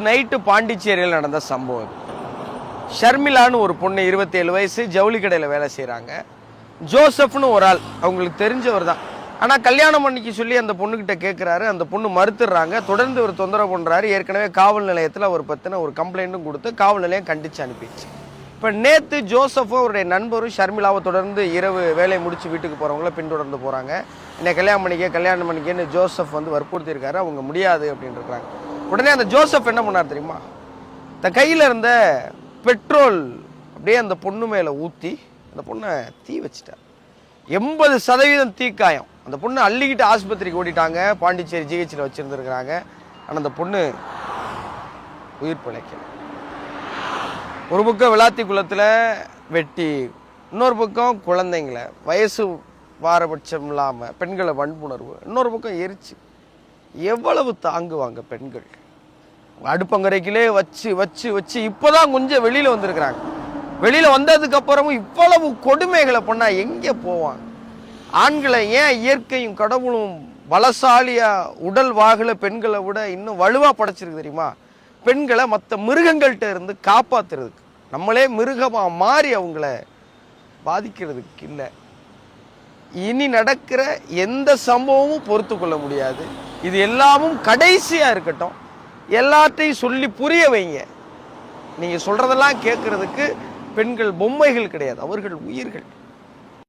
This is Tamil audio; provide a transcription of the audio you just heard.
நைட்டு பாண்டிச்சேரியில் நடந்த சம்பவம். ஷர்மிளான்னு ஒரு பொண்ணு 27 வயசு, ஜவுளி கடையில் வேலை செய்கிறாங்க. ஜோசப்னு ஒரு ஆள், அவங்களுக்கு தெரிஞ்சவர் தான். ஆனால் கல்யாணம் பண்ணிக்க சொல்லி அந்த பொண்ணுக்கிட்ட கேட்குறாரு. அந்த பொண்ணு மறுத்துடுறாங்க. தொடர்ந்து ஒரு தொந்தரவு பண்ணுறாரு. ஏற்கனவே காவல் நிலையத்தில் அவர் பற்றின ஒரு கம்ப்ளைண்ட்டும் கொடுத்து காவல் நிலையம் கண்டித்து அனுப்பிடுச்சு. இப்போ நேற்று ஜோசஃபும் அவருடைய நண்பரும் ஷர்மிளாவை தொடர்ந்து இரவு வேலையை முடிச்சு வீட்டுக்கு போகிறவங்கள பின்தொடர்ந்து போகிறாங்க. என்னை கல்யாணம் பண்ணிக்கன்னு ஜோசப் வற்புறுத்தியிருக்காரு. அவங்க முடியாது அப்படின்னு இருக்கிறாங்க. உடனே அந்த ஜோசப் என்ன பண்ணார் தெரியுமா? தன் கையில் இருந்த பெட்ரோல் அப்படியே அந்த பொண்ணு மேலே ஊற்றி அந்த பொண்ணை தீ வச்சிட்டார். 80% தீக்காயம். அந்த பொண்ணு அள்ளிக்கிட்டு ஆஸ்பத்திரிக்கு ஓடிட்டாங்க. பாண்டிச்சேரி ஜிஹெச்சில் வச்சுருந்துருக்குறாங்க. ஆனால் அந்த பொண்ணு உயிர் பிழைக்கல. ஒரு பக்கம் விளாத்தி குளத்தில் வெட்டி, இன்னொரு பக்கம் குழந்தைங்களை வயசு பாரபட்சம் இல்லாமல் பெண்களை வன்புணர்வு, இன்னொரு பக்கம் எரிச்சு. எவ்வளவு தாங்குவாங்க பெண்கள்? அடுப்பங்கரைக்கிலே வச்சு வச்சு வச்சு இப்போதான் கொஞ்சம் வெளியில் வந்திருக்கிறாங்க. வெளியில் வந்ததுக்கு அப்புறமும் இவ்வளவு கொடுமைகளை பண்ணால் எங்கே போவாங்க? ஆண்களை ஏன் இயற்கையும் கடவுளும் பலசாலியா உடல் வாகல பெண்களை விட இன்னும் வலுவாக படைச்சிருக்கு தெரியுமா? பெண்களை மற்ற மிருகங்கள்கிட்ட இருந்து காப்பாற்றுறதுக்கு. நம்மளே மிருகமாக மாறி அவங்கள பாதிக்கிறதுக்கு இல்லை. இனி நடக்கிற எந்த சம்பவமும் பொறுத்து கொள்ள முடியாது. இது எல்லாமும் கடைசியாக இருக்கட்டும். எல்லாத்தையும் சொல்லி புரிய வைங்க. நீங்கள் சொல்கிறதெல்லாம் கேட்குறதுக்கு பெண்கள் பொம்மைகள் கிடையாது, அவர்கள் உயிர்கள்.